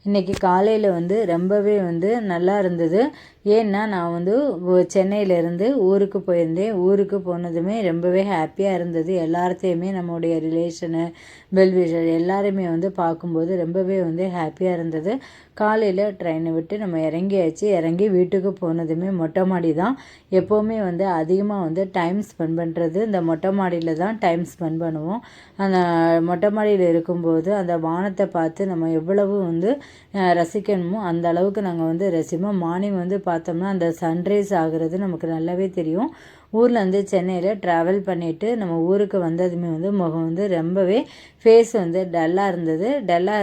இன்றைக்கி காலையில் வந்து ரொம்பவே வந்து நல்லா இருந்தது. ஏன்னா நான் வந்து சென்னையிலேருந்து ஊருக்கு போயிருந்தேன். ஊருக்கு போனதுமே ரொம்பவே ஹாப்பியாக இருந்தது. எல்லாத்தையுமே நம்முடைய ரிலேஷனு வெல்விஷர் எல்லாருமே வந்து பார்க்கும்போது ரொம்பவே வந்து ஹாப்பியாக இருந்தது. காலையில் ட்ரெயினை விட்டு நம்ம இறங்கியாச்சு. இறங்கி வீட்டுக்கு போனதுமே மொட்டை மாடி தான். எப்போவுமே வந்து அதிகமாக வந்து டைம் ஸ்பெண்ட் பண்ணுறது இந்த மொட்டை மாடியில் தான் டைம் ஸ்பெண்ட் பண்ணுவோம். அந்த மொட்டை மாடியில் இருக்கும்போது அந்த வானத்தை பார்த்து நம்ம எவ்வளவு வந்து ரசிக்கணுமோ அந்த அளவுக்கு நாங்கள் வந்து ரசிப்போம். மார்னிங் வந்து பார்த்தோம்னா அந்த சன்ரைஸ் ஆகுறது நமக்கு நல்லாவே தெரியும். ஊர்லேருந்து சென்னையில் ட்ராவல் பண்ணிவிட்டு நம்ம ஊருக்கு வந்ததுமே வந்து முகம் வந்து ரொம்பவே ஃபேஸ் வந்து டல்லாக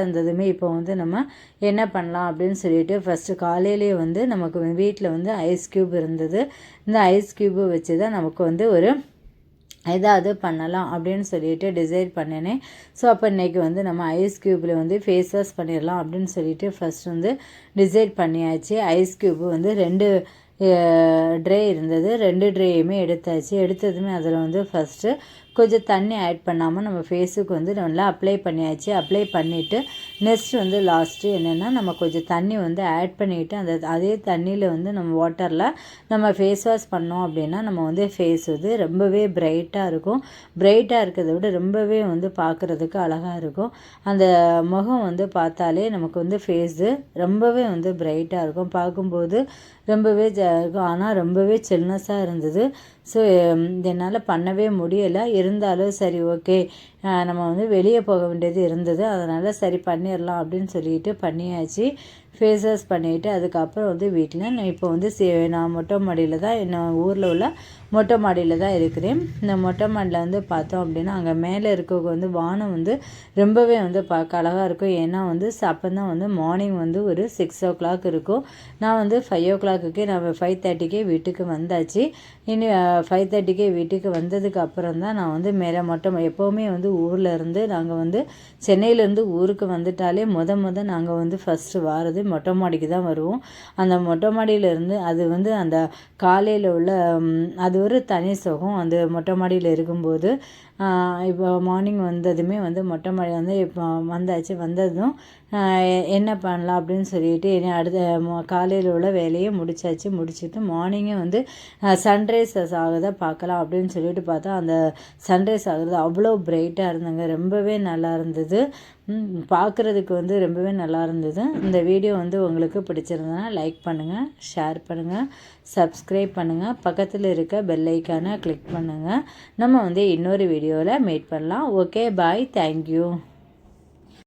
இருந்ததுமே இப்போ வந்து நம்ம என்ன பண்ணலாம் அப்படின்னு சொல்லிட்டு ஃபஸ்ட்டு காலையிலேயே வந்து நமக்கு வீட்டில் வந்து ஐஸ் க்யூப் இருந்தது. இந்த ஐஸ் க்யூபை வச்சு தான் நமக்கு வந்து ஒரு ஏதாவது பண்ணலாம் அப்படின்னு சொல்லிட்டு டிசைட் பண்ணினேன். ஸோ அப்போ இன்றைக்கி வந்து நம்ம ஐஸ் க்யூப்பில் வந்து ஃபேஸ் வாஷ் பண்ணிடலாம் அப்படின்னு சொல்லிட்டு ஃபஸ்ட் வந்து டிசைட் பண்ணியாச்சு. ஐஸ் க்யூப்பு வந்து 2 ட்ரே இருந்தது. 2 ட்ரேயுமே எடுத்தாச்சு. எடுத்ததுமே அதில் வந்து ஃபஸ்ட்டு கொஞ்சம் தண்ணி ஆட் பண்ணாமல் நம்ம ஃபேஸுக்கு வந்து நல்லா அப்ளை பண்ணியாச்சு. அப்ளை பண்ணிவிட்டு நெக்ஸ்ட் வந்து லாஸ்ட்டு என்னென்னா நம்ம கொஞ்சம் தண்ணி வந்து ஆட் பண்ணிவிட்டு அதே தண்ணியில் வந்து நம்ம வாட்டரில் நம்ம ஃபேஸ் வாஷ் பண்ணோம் அப்படின்னா நம்ம வந்து ஃபேஸ் வந்து ரொம்பவே பிரைட்டாக இருக்கும். பிரைட்டாக இருக்கிறத விட ரொம்பவே வந்து பார்க்குறதுக்கு அழகாக இருக்கும். அந்த முகம் வந்து பார்த்தாலே நமக்கு வந்து ஃபேஸு ரொம்பவே வந்து பிரைட்டாக இருக்கும். பார்க்கும்போது ரொம்பவே இருக்கும். ஆனால் ரொம்பவே சில்னஸாக இருந்தது. ஸோ என்னால் பண்ணவே முடியலை. இருந்தாலும் சரி ஓகே நம்ம வந்து வெளியே போக வேண்டியது இருந்தது. அதனால் சரி பண்ணிடலாம் அப்படின்னு சொல்லிட்டு பண்ணியாச்சு. ஃபேஸ் வாஷ் பண்ணிவிட்டு அதுக்கப்புறம் வந்து வீட்டில் நான் இப்போ வந்து நான் மொட்டை மாடியில் தான் நான் ஊரில் உள்ள மொட்டை மாடியில் தான் இருக்கிறேன். இந்த மொட்டை மாடியில் வந்து பார்த்தோம் அப்படின்னா அங்கே மேலே இருக்க வந்து வானம் வந்து ரொம்பவே வந்து பார்க்க அழகாக இருக்கும். ஏன்னா வந்து அப்போ தான் வந்து மார்னிங் வந்து ஒரு 6 o'clock இருக்கும். நான் வந்து 5 o'clock நான் 5:30 வீட்டுக்கு வந்தாச்சு. இனி 5:30 வீட்டுக்கு வந்ததுக்கு அப்புறம் தான் நான் வந்து மேலே எப்போவுமே வந்து ஊரில் இருந்து நாங்கள் வந்து சென்னையிலேருந்து ஊருக்கு வந்துட்டாலே நாங்கள் வந்து ஃபஸ்ட்டு வாரது மொட்டை மாடிக்கு தான் வருவோம். அந்த மொட்டை மாடியிலேருந்து அது வந்து அந்த காலையில் உள்ள அது ஒரு தனி சுகம். அந்த மொட்டை மாடியில் இருக்கும்போது இப்போ மார்னிங் வந்ததுமே வந்து மொட்டை மாடி வந்து இப்போ வந்தாச்சு. வந்ததும் என்ன பண்ணலாம் அப்படின்னு சொல்லிட்டு அடுத்த காலையில் உள்ள வேலையை முடிச்சுட்டு மார்னிங்கே வந்து சன்ரைசஸ் ஆகுதை பார்க்கலாம் அப்படின்னு சொல்லிட்டு பார்த்தா அந்த சன்ரைஸ் ஆகுறது அவ்வளோ பிரைட்டாக இருந்தாங்க. ரொம்பவே நல்லா இருந்தது. பார்க்குறதுக்கு வந்து ரொம்பவே நல்லா இருந்தது. இந்த வீடியோ வந்து உங்களுக்கு பிடிச்சிருந்ததுன்னா லைக் பண்ணுங்கள், ஷேர் பண்ணுங்கள், சப்ஸ்கிரைப் பண்ணுங்கள், பக்கத்தில் இருக்க பெல் ஐக்கானை கிளிக் பண்ணுங்கள். நம்ம வந்து இன்னொரு வீடியோவில் மீட் பண்ணலாம். ஓகே, பாய், தேங்க்யூ.